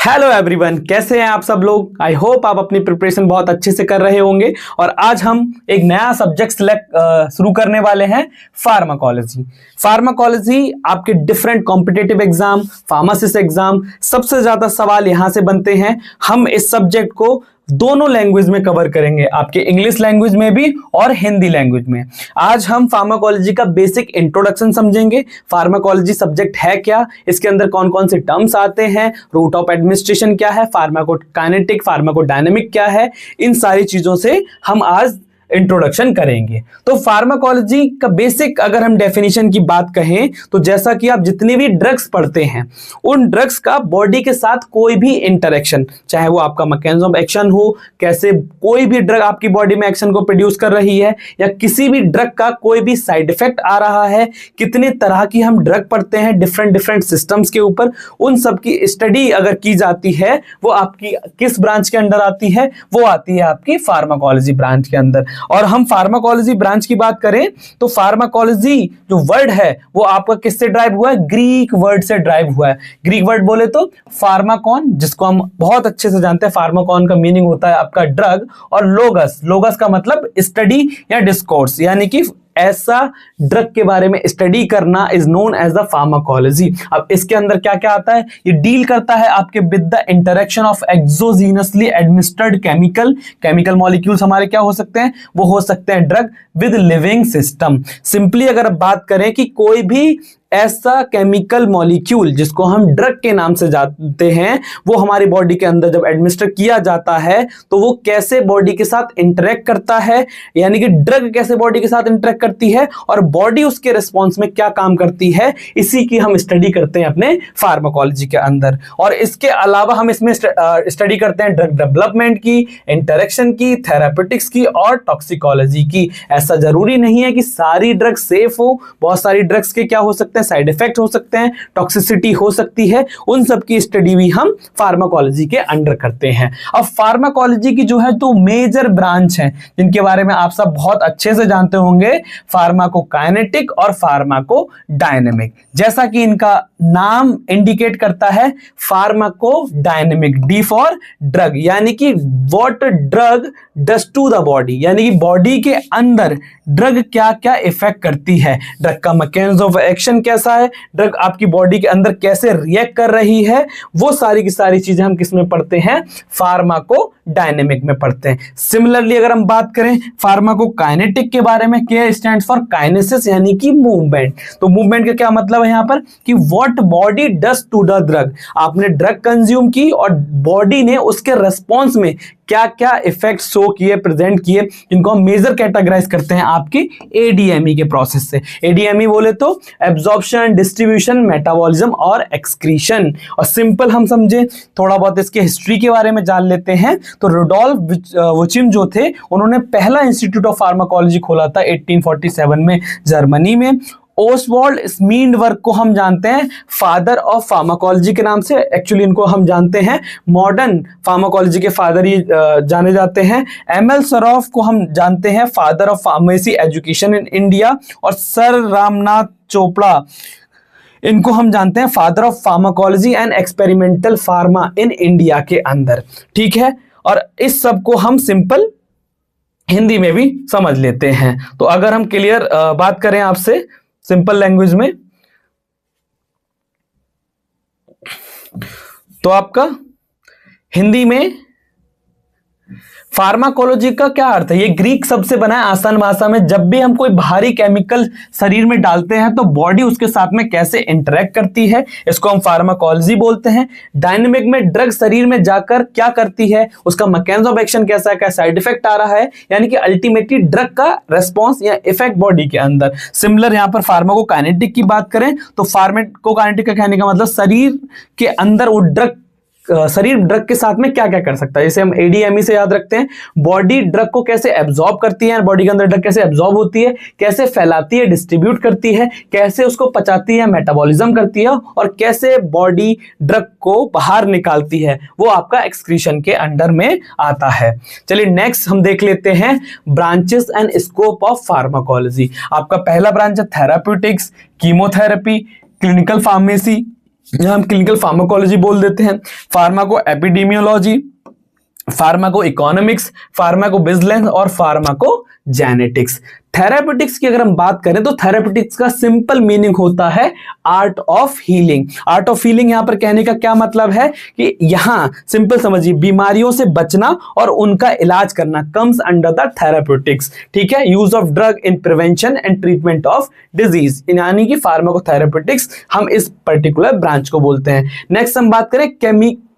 Hello everyone, कैसे हैं आप सब लोग। आई होप आप अपनी प्रिपरेशन बहुत अच्छे से कर रहे होंगे। और आज हम एक नया सब्जेक्ट शुरू करने वाले हैं, फार्माकोलॉजी। फार्माकोलॉजी आपके different competitive exam, pharmacist exam, सबसे ज्यादा सवाल यहां से बनते हैं। हम इस सब्जेक्ट को दोनों लैंग्वेज में कवर करेंगे, आपके इंग्लिश लैंग्वेज में भी और हिंदी लैंग्वेज में। आज हम फार्माकोलॉजी का बेसिक इंट्रोडक्शन समझेंगे। फार्माकोलॉजी सब्जेक्ट है क्या, इसके अंदर कौन कौन से टर्म्स आते हैं, रूट ऑफ एडमिनिस्ट्रेशन क्या है, फार्माकोकाइनेटिक, फार्माकोडायनेमिक क्या है, इन सारी चीजों से हम आज इंट्रोडक्शन करेंगे। तो फार्माकोलॉजी का बेसिक अगर हम डेफिनेशन की बात कहें तो जैसा कि आप जितने भी ड्रग्स पढ़ते हैं, उन ड्रग्स का बॉडी के साथ कोई भी इंटरेक्शन, चाहे वो आपका मैकेनिज्म ऑफ एक्शन हो, कैसे कोई भी ड्रग आपकी बॉडी में एक्शन को प्रोड्यूस कर रही है, या किसी भी ड्रग का कोई भी साइड इफेक्ट आ रहा है, कितने तरह की हम ड्रग पढ़ते हैं डिफरेंट सिस्टम्स के ऊपर, उन सब की स्टडी अगर की जाती है, वो आपकी किस ब्रांच के अंडर आती है, वो आती है आपकी फार्माकोलॉजी ब्रांच के अंदर। और हम फार्माकोलॉजी ब्रांच की बात करें तो फार्माकोलॉजी जो वर्ड है वो आपका किससे ड्राइव हुआ है, ग्रीक वर्ड से ड्राइव हुआ है। ग्रीक वर्ड बोले तो फार्माकॉन, जिसको हम बहुत अच्छे से जानते हैं। फार्माकॉन का मीनिंग होता है आपका ड्रग, और लोगस, लोगस का मतलब स्टडी या डिस्कोर्स, यानी कि ऐसा ड्रग के बारे में स्टडी करना is known as the pharmacology. अब इसके अंदर क्या क्या आता है, ये डील करता है आपके with the interaction of exogenously administered chemical molecules. हमारे क्या हो सकते हैं, वो हो सकते हैं drug with living system. Simply अगर बात करें कि कोई भी ऐसा केमिकल मॉलिक्यूल जिसको हम ड्रग के नाम से जानते हैं, वो हमारी बॉडी के अंदर जब एडमिनिस्टर किया जाता है तो वो कैसे बॉडी के साथ इंटरेक्ट करता है, यानी कि ड्रग कैसे बॉडी के साथ इंटरेक्ट करती है और बॉडी उसके रिस्पॉन्स में क्या काम करती है, इसी की हम स्टडी करते हैं अपने फार्माकोलॉजी के अंदर। और इसके अलावा हम इसमें स्टडी करते हैं ड्रग डेवलपमेंट की, इंटरेक्शन की, थेरापेटिक्स की और टॉक्सिकोलॉजी की। ऐसा जरूरी नहीं है कि सारी ड्रग सेफ हो, बहुत सारी ड्रग्स के क्या हो सकते हैं, साइड इफेक्ट हो सकते हैं, टॉक्सिसिटी हो सकती है, उन सब की स्टडी भी हम फार्माकोलॉजी के अंडर करते हैं। अब फार्माकोलॉजी की जो है तो मेजर ब्रांच है जिनके बारे में आप सब बहुत अच्छे से जानते होंगे, फार्माकोकाइनेटिक और फार्माकोडायनेमिक। जैसा कि इनका नाम इंडिकेट करता है, फार्माकोडायनेमिक, डी फॉर ड्रग, यानी कि what drug does to the body, यानी कि बॉडी के अंदर ड्रग क्या क्या इफेक्ट करती है, ड्रग का मैकेनिज्म ऑफ एक्शन कैसा है, ड्रग आपकी बॉडी के अंदर कैसे रिएक्ट कर रही है, वो सारी की सारी चीजें हम किस में पढ़ते हैं, फार्माकोडायनेमिक में पढ़ते हैं। सिमिलरली अगर हम बात करें फार्माकोकाइनेटिक के बारे में, के स्टैंड्स फॉर काइनेसिस, यानी कि मूवमेंट। तो मूवमेंट का क्या मतलब है यहां पर, कि what body does to the drug. आपने ड्रग कंज्यूम की और बॉडी ने उसके रेस्पॉन्स में क्या क्या इफेक्ट शो किए, प्रेजेंट किए, जिनको हम मेजर कैटेगराइज करते हैं आपकी एडीएमई के प्रोसेस से। एडीएमई बोले तो एब्जॉर्प्शन, डिस्ट्रीब्यूशन, मेटाबॉलिज्म और एक्सक्रीशन। और सिंपल हम समझे, थोड़ा बहुत इसके हिस्ट्री के बारे में जान लेते हैं। तो रुडोल्फ वुचिम जो थे, उन्होंने पहला इंस्टीट्यूट ऑफ फार्माकोलॉजी खोला था 1847 में जर्मनी में। ओसवाल्ड स्मीडवर्ग को हम जानते हैं फादर ऑफ फार्माकोलॉजी के नाम से, एक्चुअली इनको हम जानते हैं मॉडर्न फार्माकोलॉजी के फादर ही जाने जाते हैं। एमएल सरोफ को हम जानते हैं father of pharmacy education in India. और सर रामनाथ चोपड़ा, इनको हम जानते हैं father of pharmacology and experimental pharma in India के अंदर। ठीक है, और इस सब को हम सिंपल हिंदी में भी समझ लेते हैं। तो अगर हम क्लियर बात करें आपसे सिंपल लैंग्वेज में, तो आपका हिंदी में फार्माकोलॉजी का क्या अर्थ है, ये ग्रीक शब्द से बना है आसान भाषा में। जब भी हम कोई भारी केमिकल शरीर में डालते हैं तो बॉडी उसके साथ में कैसे इंटरेक्ट करती है, इसको हम फार्माकोलॉजी बोलते हैं। डायनेमिक में ड्रग शरीर में जाकर क्या करती है, उसका मैकेनिज्म ऑफ एक्शन कैसा है, क्या साइड इफेक्ट आ रहा है, यानी कि अल्टीमेटली ड्रग का रेस्पॉन्स या इफेक्ट बॉडी के अंदर। सिमिलर यहां पर फार्माकोकाइनेटिक की बात करें तो फार्माकोकाइनेटिक का कहने का मतलब शरीर के अंदर वो ड्रग, शरीर ड्रग के साथ में क्या क्या कर सकता है। जैसे हम एडीएमई से याद रखते हैं, बॉडी ड्रग को कैसे एब्जॉर्ब करती है, बॉडी के अंदर ड्रग कैसे एब्जॉर्ब होती है, कैसे फैलाती है, डिस्ट्रीब्यूट करती है, कैसे उसको पचाती है, मेटाबॉलिज्म करती है, और कैसे बॉडी ड्रग को बाहर निकालती है, वो आपका एक्सक्रीशन के अंडर में आता है। चलिए नेक्स्ट हम देख लेते हैं branches and scope of pharmacology. आपका पहला ब्रांच है थेराप्यूटिक्स, कीमोथेरेपी, क्लिनिकल फार्मेसी, हम क्लिनिकल फार्माकोलॉजी बोल देते हैं, pharmaco epidemiology, pharmaco economics, pharmaco vigilance और फार्माको जेनेटिक्स। थेरापेटिक्स की अगर हम बात करें तो थेरापेटिक्स का सिंपल मीनिंग होता है art of healing. Art of healing यहां पर कहने का क्या मतलब है कि यहां सिंपल समझिए, बीमारियों से बचना और उनका इलाज करना कम्स अंडर द थेरापेटिक्स। ठीक है, use of drug in prevention and treatment of disease, यानी कि फार्माकोथेरापेटिक्स हम इस पर्टिकुलर ब्रांच को बोलते हैं। नेक्स्ट हम बात करें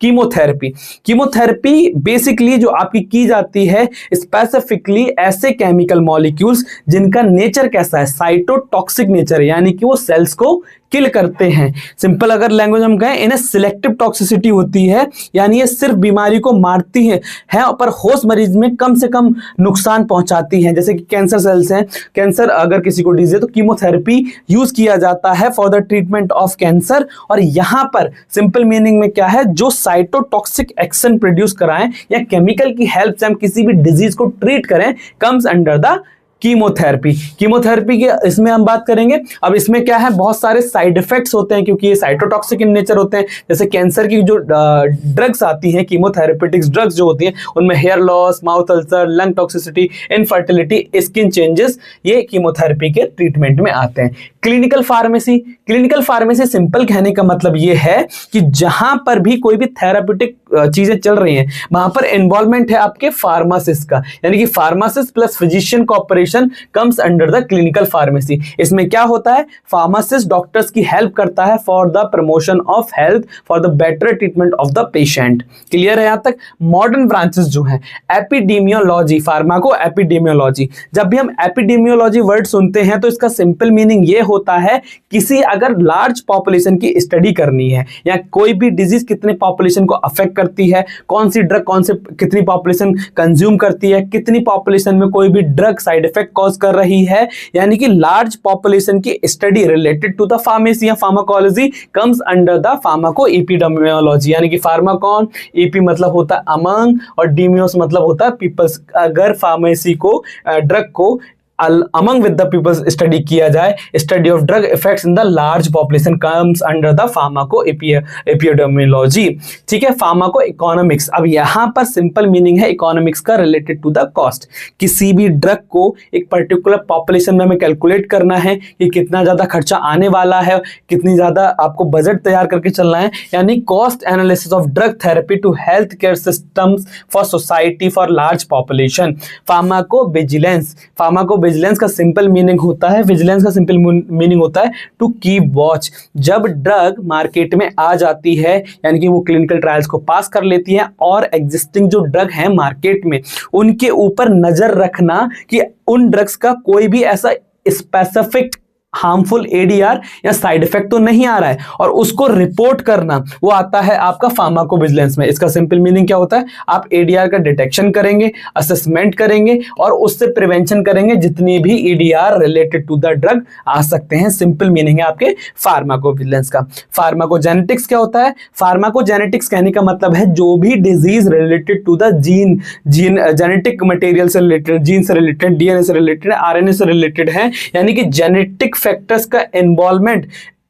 कीमोथेरेपी। कीमोथेरेपी बेसिकली जो आपकी की जाती है स्पेसिफिकली ऐसे केमिकल मॉलिक्यूल्स जिनका नेचर कैसा है, साइटोटॉक्सिक नेचर है, यानी कि वो सेल्स को किल करते हैं। सिंपल अगर लैंग्वेज हम कहें, इन्हें सिलेक्टिव टॉक्सिसिटी होती है, यानी ये सिर्फ बीमारी को मारती है पर होस्ट मरीज में कम से कम नुकसान पहुंचाती हैं। जैसे कि कैंसर सेल्स हैं, कैंसर अगर किसी को डिजीज है तो कीमोथेरेपी यूज किया जाता है for the treatment of cancer. और यहां पर सिंपल मीनिंग में क्या है, जो साइटोटॉक्सिक एक्शन प्रोड्यूस कराएं या केमिकल की हेल्प से हम किसी भी डिजीज को ट्रीट करें, comes under the chemotherapy. Chemotherapy के इसमें हम बात करेंगे। अब इसमें क्या है, बहुत सारे साइड इफेक्ट्स होते हैं क्योंकि ये साइटोटॉक्सिक इन नेचर होते हैं। जैसे कैंसर की जो ड्रग्स आती हैं, कीमोथेरेपेटिक्स ड्रग्स जो होती हैं, उनमें hair loss, mouth ulcer, lung toxicity, infertility, skin changes, ये कीमोथेरेपी के ट्रीटमेंट में आते हैं। Clinical pharmacy, clinical pharmacy simple कहने का मतलब ये है कि जहां पर भी कोई भी थेरापेटिक चीजें चल रही हैं वहां पर इन्वॉल्वमेंट है आपके फार्मासिस्ट का, यानी कि pharmacist plus physician cooperation comes under the clinical pharmacy. इसमें क्या होता है, फार्मासिस्ट डॉक्टर्स की हेल्प करता है for the promotion of health, for the better treatment of the patient. Clear है यहां तक। मॉडर्न ब्रांचेस जो हैं, एपिडेमियोलॉजी, फार्माको एपिडेमियोलॉजी। जब भी हम एपिडेमियोलॉजी वर्ड सुनते हैं तो इसका सिंपल मीनिंग ये होता है, किसी अगर लार्ज पॉपुलेशन की स्टडी करनी है या कोई भी डिजीज कितने पॉपुलेशन को अफेक्ट करती है, कौन सी ड्रग कौन से कितनी पॉपुलेशन कंज्यूम करती है, कितनी पॉपुलेशन में कोई भी ड्रग साइड इफेक्ट कॉज कर रही है, यानी कि लार्ज पॉपुलेशन की study related to the pharmacy या pharmacology comes under the pharmacoepidemiology. यानी कि फार्माकॉन, एपी मतलब होता है अमंग और डीमियोस मतलब होता है पीपल्स। अगर फार्मेसी को ड्रग को among with the people study किया जाए, study of drug effects in the large population comes under the pharmaco epidemiology. ठीक है, फार्माको इकोनॉमिक्स। अब यहां पर सिंपल मीनिंग है इकोनॉमिक्स का रिलेटेड टू द कॉस्ट। किसी भी ड्रग को एक पर्टिकुलर पॉपुलेशन में हमें कैलकुलेट करना है कि कितना ज्यादा खर्चा आने वाला है, कितनी ज्यादा आपको बजट तैयार करके चलना है, यानी cost analysis of drug therapy to health care systems for society for large population. Pharmacovigilance, pharmacovigilance का सिंपल मीनिंग होता है, विजिलेंस का सिंपल मीनिंग होता है टू कीप वॉच। जब ड्रग मार्केट में आ जाती है, यानी कि वो क्लिनिकल ट्रायल्स को पास कर लेती है और एग्जिस्टिंग जो ड्रग है मार्केट में, उनके ऊपर नजर रखना कि उन ड्रग्स का कोई भी ऐसा स्पेसिफिक हार्मफुल एडीआर या साइड इफेक्ट तो नहीं आ रहा है, और उसको रिपोर्ट करना वो आता है आपका फार्माकोविजिलेंस में। इसका सिंपल मीनिंग क्या होता है, आप एडीआर का डिटेक्शन करेंगे, असेसमेंट करेंगे और उससे प्रिवेंशन करेंगे जितनी भी ADR related to the drug आ सकते हैं। सिंपल मीनिंग है आपके फार्माकोविजिलेंस का। फार्माकोजेनेटिक्स क्या होता है, फार्माकोजेनेटिक्स कहने का मतलब है जो भी disease related to the gene genetic material से रिलेटेड, जीन से रिलेटेड, डीएनए से रिलेटेड, आरएनए से रिलेटेड है, यानी कि जेनेटिक फैक्टर्स का इन्वॉल्वमेंट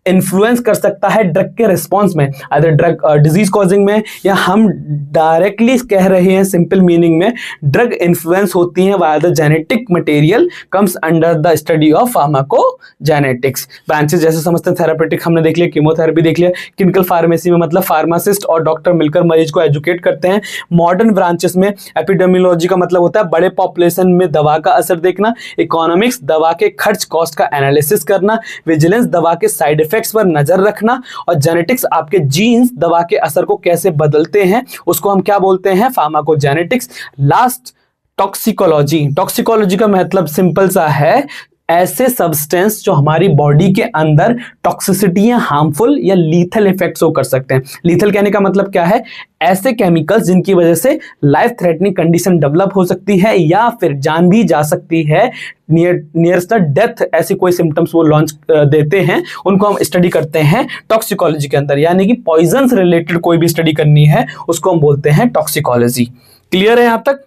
इन्फ्लुएंस कर सकता है ड्रग के रिस्पॉन्स में, अदर ड्रग डिजीज कॉजिंग में, या हम डायरेक्टली कह रहे हैं सिंपल मीनिंग में ड्रग इन्फ्लुएंस होती हैं via the genetic material comes under the study of pharmacogenetics. Branches जैसे समझते हैं, थेरापेटिक हमने देख लिया, कीमोथेरेपी देख लिया, क्लिनिकल फार्मेसी में मतलब फार्मासिस्ट और डॉक्टर मिलकर मरीज को एजुकेट करते हैं। मॉडर्न ब्रांचेस में एपिडेमियोलॉजी का मतलब होता है बड़े पॉपुलेशन में दवा का असर देखना, इकोनॉमिक्स दवा के खर्च कॉस्ट का एनालिसिस करना, विजिलेंस दवा के साइड इफेक्ट्स पर नजर रखना, और जेनेटिक्स आपके जीन्स दवा के असर को कैसे बदलते हैं उसको हम क्या बोलते हैं, फार्माकोजेनेटिक्स। Last toxicology. टॉक्सिकोलॉजी का मतलब सिंपल सा है, ऐसे सब्सटेंस जो हमारी बॉडी के अंदर टॉक्सिसिटी या हार्मफुल या लीथल इफेक्ट्स हो कर सकते हैं। लीथल कहने का मतलब क्या है, ऐसे केमिकल्स जिनकी वजह से लाइफ थ्रेटनिंग कंडीशन डेवलप हो सकती है या फिर जान भी जा सकती है, नियरेस्ट डेथ, ऐसी कोई सिम्टम्स वो लॉन्च देते हैं, उनको हम स्टडी करते हैं टॉक्सिकोलॉजी के अंदर। यानी कि पॉइजन से रिलेटेड कोई भी स्टडी करनी है उसको हम बोलते हैं टॉक्सिकोलॉजी। क्लियर है यहां तक।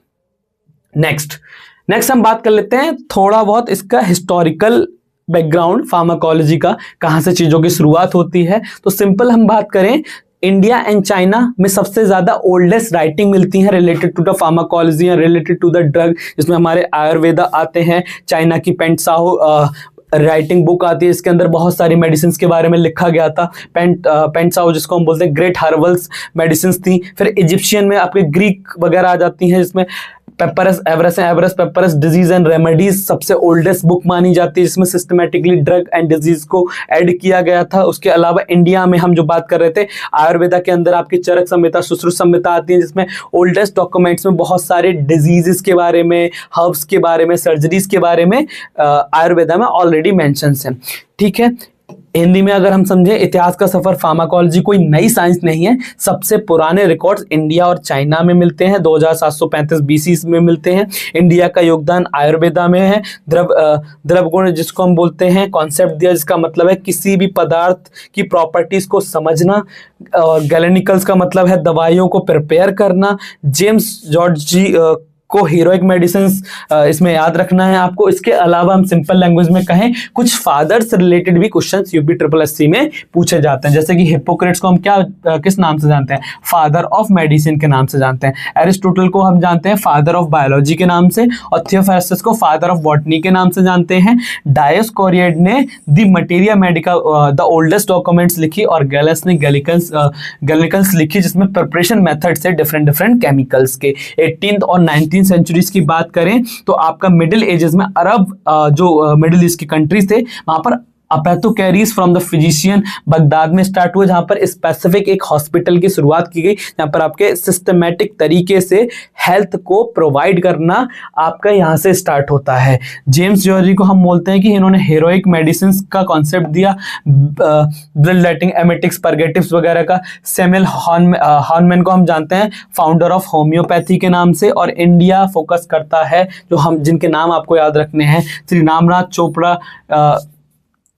नेक्स्ट हम बात कर लेते हैं थोड़ा बहुत इसका हिस्टोरिकल बैकग्राउंड फार्माकोलॉजी का, कहाँ से चीज़ों की शुरुआत होती है। तो सिंपल हम बात करें, इंडिया एंड चाइना में सबसे ज्यादा ओल्डेस्ट राइटिंग मिलती है related to the pharmacology and related to the drug, जिसमें हमारे आयुर्वेदा आते हैं, चाइना की पेंटसाओ राइटिंग बुक आती है, इसके अंदर बहुत सारी मेडिसिन के बारे में लिखा गया था। पेंटसाओ जिसको हम बोलते हैं ग्रेट हर्बल्स मेडिसिन थी। फिर इजिप्शियन में आपके ग्रीक वगैरह आ जाती हैं, जिसमें papyrus Ebers papyrus disease and remedies सबसे ओल्डेस्ट बुक मानी जाती है, जिसमें सिस्टमेटिकली ड्रग एंड डिजीज को ऐड किया गया था। उसके अलावा इंडिया में हम जो बात कर रहे थे, आयुर्वेदा के अंदर आपकी चरक संहिता, सुश्रुत संहिता आती है, जिसमें ओल्डेस्ट डॉक्यूमेंट्स में बहुत सारे डिजीजेस के बारे में, हर्ब्स के बारे में, सर्जरीज के बारे में आयुर्वेदा में ऑलरेडी मेंशंस हैं। ठीक है, हिंदी में अगर हम समझें, इतिहास का सफर फार्माकोलॉजी कोई नई साइंस नहीं है। सबसे पुराने रिकॉर्ड्स इंडिया और चाइना में मिलते हैं, 2735 बीसी में मिलते हैं। इंडिया का योगदान आयुर्वेदा में है। द्रव गुण जिसको हम बोलते हैं, कॉन्सेप्ट दिया जिसका मतलब है किसी भी पदार्थ की प्रॉपर्टीज को समझना, और गैलेनिकल्स का मतलब है दवाइयों को प्रिपेयर करना। जेम्स जॉर्ज जी को हीरोइक मेडिसिन इसमें याद रखना है आपको। इसके अलावा हम सिंपल लैंग्वेज में कहें, कुछ फादर्स रिलेटेड भी क्वेश्चंस यूपी ट्रिपल एससी में पूछे जाते हैं, जैसे कि हिप्पोक्रेट्स को हम किस नाम से जानते हैं, फादर ऑफ मेडिसिन के नाम से जानते हैं। एरिस्टोटल को हम जानते हैं फादर ऑफ बायोलॉजी के नाम से, और थियोफरास्टस को फादर ऑफ बॉटनी के नाम से जानते हैं। डायोस्कोरियड ने the materia Medica the oldest documents लिखी, और गैलेस ने गैलिकन्स लिखी, जिसमें प्रिपरेशन मेथड से डिफरेंट केमिकल्स के। 18th और 19th सेंचुरीज की बात करें तो आपका मिडिल एजेस में अरब जो मिडिल ईस्ट की कंट्रीज थे, वहां पर अपोथेकेरीज फ्रॉम द फिजिशियन बगदाद में स्टार्ट हुए, जहां पर स्पेसिफिक एक हॉस्पिटल की शुरुआत की गई, जहां पर आपके सिस्टमेटिक तरीके से हेल्थ को प्रोवाइड करना आपका यहां से स्टार्ट होता है। जेम्स जॉर्जी को हम बोलते हैं कि इन्होंने हीरोइक मेडिसिन का कॉन्सेप्ट दिया, ब्लड लेटिंग, एमेटिक्स, परगेटिव्स वगैरह का। सैमुअल हॉर्नमैन को हम जानते हैं फाउंडर ऑफ होम्योपैथी के नाम से, और इंडिया फोकस करता है, जो हम जिनके नाम आपको याद रखने हैं, श्री रामनाथ चोपड़ा,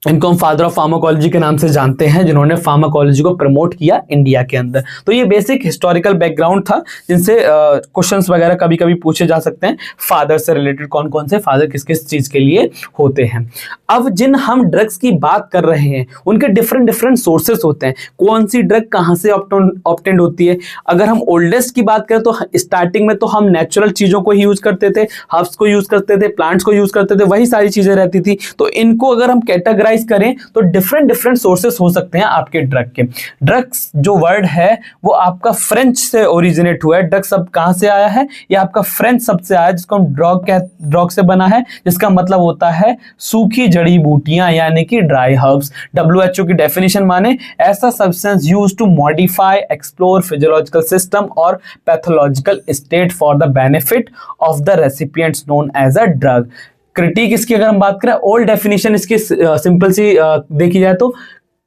इनको हम फादर ऑफ फार्माकोलॉजी के नाम से जानते हैं, जिन्होंने फार्माकोलॉजी को प्रमोट किया इंडिया के अंदर। तो ये बेसिक हिस्टोरिकल बैकग्राउंड था, जिनसे क्वेश्चंस वगैरह कभी कभी पूछे जा सकते हैं। फादर से रिलेटेड कौन कौन से फादर किस किस चीज के लिए होते हैं। अब जिन हम ड्रग्स की बात कर रहे हैं, उनके डिफरेंट सोर्सेस होते हैं, कौन सी ड्रग कहाँ से ऑब्टेंड होती है। अगर हम ओल्डेस्ट की बात करें तो स्टार्टिंग में तो हम नेचुरल चीजों को ही यूज करते थे, हर्ब्स को यूज करते थे, प्लांट्स को यूज करते थे, वही सारी चीजें रहती थी। तो इनको अगर हम कैटेगराइज करें तो डिफरेंट सोर्सेस हो सकते हैं आपके ड्रग के। ड्रग्स जो वर्ड है वो आपका फ्रेंच से ओरिजिनेट हुआ है। ड्रग शब्द कहां से आया है, ये आपका फ्रेंच शब्द से आया है, जिसको हम ड्रग से बना है, जिसका मतलब होता है सूखी जड़ी बूटियां, यानी कि ड्राई हर्ब्स। WHO की डेफिनेशन माने, ऐसा substance used to modify, explore physiological system और pathological state for the benefit of the recipients known as a drug. Critic इसकी अगर हम बात करें, ओल्ड डेफिनेशन इसकी सिंपल सी देखी जाए तो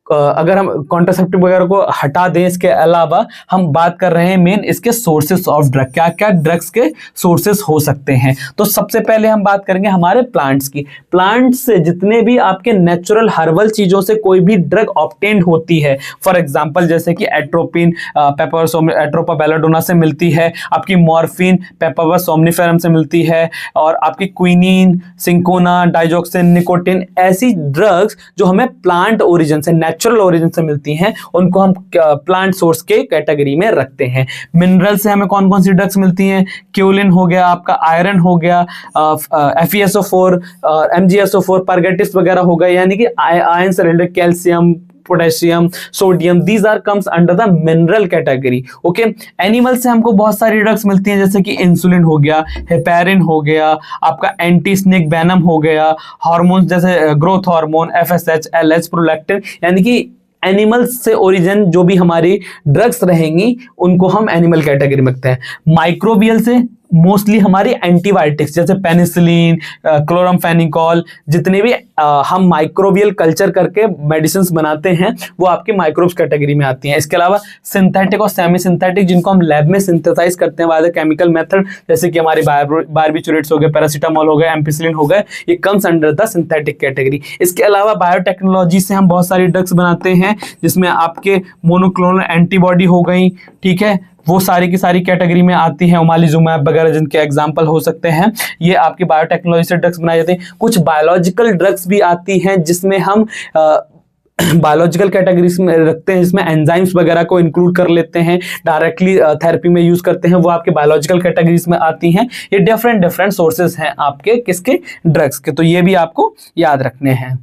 अगर हम कॉन्ट्रासेप्टिव वगैरह को हटा दें, इसके अलावा हम बात कर रहे हैं मेन इसके सोर्सेस ऑफ ड्रग, क्या क्या ड्रग्स के सोर्सेस हो सकते हैं। तो सबसे पहले हम बात करेंगे हमारे प्लांट्स की। प्लांट्स से जितने भी आपके नेचुरल हर्बल चीजों से कोई भी ड्रग ऑब्टेन्ड होती है, फॉर एग्जांपल जैसे कि एट्रोपिन पेपरस एट्रोपा बेलाडोना से मिलती है, आपकी मॉर्फिन पेपरस सोमनिफेरम से मिलती है, और आपकी क्विनीन, सिंकोना, डाइजॉक्सिन, निकोटिन, ऐसी ड्रग्स जो हमें प्लांट ओरिजिन से, नेचुरल ओरिजिन से मिलती हैं, उनको हम प्लांट सोर्स के कैटेगरी में रखते हैं। मिनरल से हमें कौन कौन सी ड्रग्स मिलती हैं, क्योलिन हो गया, आपका आयरन हो गया, FeSO4, MgSO4, परगेटिव्स वगैरह हो गए, यानी कि आयरन से related calcium, potassium, sodium, these are comes under the mineral category. Okay, animal से हमको बहुत सारी ड्रग्स मिलती हैं, जैसे कि इंसुलिन हो गया, हेपेरिन हो गया, आपका एंटी स्नेक वेनम हो गया, हार्मोन्स जैसे growth hormone, FSH, LH, prolactin, यानी कि एनिमल्स से ओरिजिन जो भी हमारी ड्रग्स रहेंगी उनको हम एनिमल कैटेगरी में रखते हैं। माइक्रोबियल से मोस्टली हमारी एंटीबायोटिक्स जैसे पेनिसिलिन, क्लोरामफेनिकॉल, जितने भी हम माइक्रोबियल कल्चर करके मेडिसिन बनाते हैं वो आपके माइक्रोब्स कैटेगरी में आती हैं। इसके अलावा सिंथेटिक और सेमी सिंथेटिक, जिनको हम लैब में सिंथेसाइज करते हैं बाय द केमिकल मेथड, जैसे कि हमारे बारबिचुरेट्स हो गए, पैरासीटामोल हो गए, एम्पिसिलिन हो गए, ये comes under the synthetic category. इसके अलावा बायोटेक्नोलॉजी से हम बहुत सारी ड्रग्स बनाते हैं, जिसमें आपके मोनोक्लोनल एंटीबॉडी हो गई, ठीक है, वो सारी की सारी कैटेगरी में आती हैं, ओमालिजुमैब वगैरह जिनके एग्जाम्पल हो सकते हैं। ये आपकी बायोटेक्नोलॉजी से ड्रग्स बनाए जाते हैं। कुछ बायोलॉजिकल ड्रग्स भी आती हैं जिसमें हम बायोलॉजिकल कैटेगरीज में रखते हैं, जिसमें एंजाइम्स वगैरह को इंक्लूड कर लेते हैं, डायरेक्टली थेरेपी में यूज करते हैं, वो आपके बायोलॉजिकल कैटेगरीज में आती हैं। ये डिफरेंट सोर्सेज हैं आपके किसके, ड्रग्स के, तो ये भी आपको याद रखने हैं।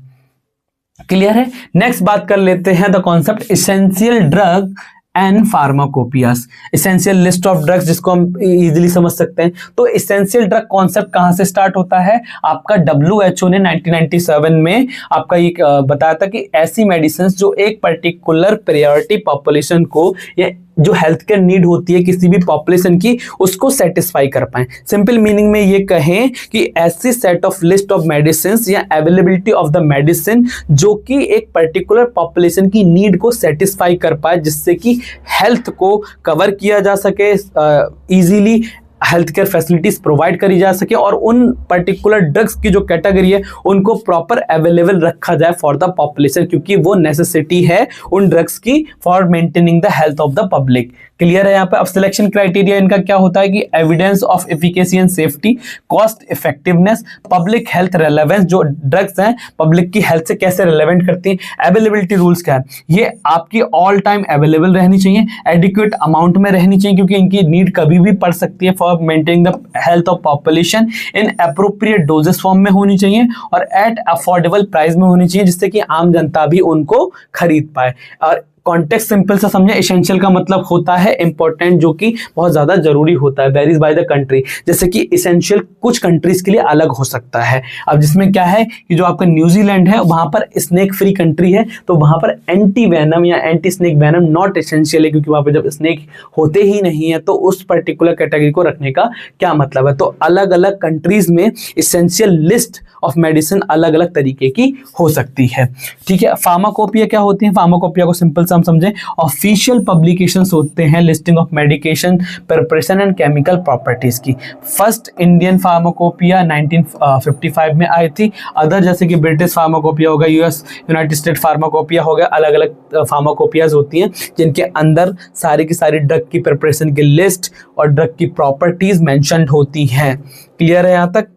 क्लियर है। नेक्स्ट बात कर लेते हैं the concept essential drug and pharmacopoeias. Essential list of drugs जिसको हम इजीली समझ सकते हैं। तो इसेंशियल ड्रग कॉन्सेप्ट कहां से स्टार्ट होता है? आपका WHO ने 1997 में आपका एक बताया था कि ऐसी मेडिसिन जो एक पर्टिकुलर प्रायोरिटी पॉपुलेशन को या जो हेल्थ केयर नीड होती है किसी भी पॉपुलेशन की उसको सेटिस्फाई कर पाए। सिंपल मीनिंग में ये कहें कि ऐसी set of list of medicine या अवेलेबिलिटी ऑफ द मेडिसिन जो कि एक पर्टिकुलर पॉपुलेशन की नीड को सेटिस्फाई कर पाए, जिससे कि हेल्थ को कवर किया जा सके, easily health care facilities provide करी जा सके और उन पर्टिकुलर ड्रग्स की जो कैटेगरी है उनको प्रॉपर अवेलेबल रखा जाए फॉर द पॉपुलेशन, क्योंकि वो नेसेसिटी है उन ड्रग्स की for maintaining the health of the public. Clear है यहाँ पे। अब सिलेक्शन क्राइटेरिया इनका क्या होता है कि evidence of efficacy and safety, cost effectiveness, public health relevance, जो ड्रग्स हैं पब्लिक की हेल्थ से कैसे रिलेवेंट करती हैं, अवेलेबिलिटी रूल्स क्या है, ये आपकी ऑल टाइम अवेलेबल रहनी चाहिए, एडिक्वेट अमाउंट में रहनी चाहिए क्योंकि इनकी नीड कभी भी पड़ सकती है for maintaining the health of population, in appropriate doses form में होनी चाहिए और एट अफोर्डेबल प्राइस में होनी चाहिए जिससे कि आम जनता भी उनको खरीद पाए। और कॉन्टेक्स्ट सिंपल सा समझे, एसेंशियल का मतलब होता है इंपॉर्टेंट, जो कि बहुत ज्यादा जरूरी होता है, वेरीज बाय द कंट्री। जैसे कि एसेंशियल कुछ कंट्रीज के लिए अलग हो सकता है। अब जिसमें क्या है कि जो आपका न्यूजीलैंड है वहां पर स्नेक फ्री कंट्री है, तो वहां पर एंटी वेनम या anti snake venom not essential है, क्योंकि वहां पर जब स्नेक होते ही नहीं है तो उस पर्टिकुलर कैटेगरी को रखने का क्या मतलब है। तो अलग अलग कंट्रीज में एसेंशियल लिस्ट ऑफ मेडिसिन अलग अलग तरीके की हो सकती है। ठीक है। फार्माकोपिया क्या होती है? फार्माकोपिया को सिंपल हम समझें, ऑफिशियल पब्लिकेशंस होते हैं listing of medication, preparation and chemical properties की। फर्स्ट इंडियन फार्माकोपिया 1955 में आई थी। अदर जैसे कि ब्रिटिश फार्माकोपिया हो गया, यूनाइटेड स्टेट फार्माकोपिया हो गया, अलग अलग फार्माकोपियाज होती हैं जिनके अंदर सारी की सारी ड्रग की प्रिपरेशन की लिस्ट और ड्रग की प्रॉपर्टीज मेंशन्ड होती हैं। क्लियर है यहाँ तक?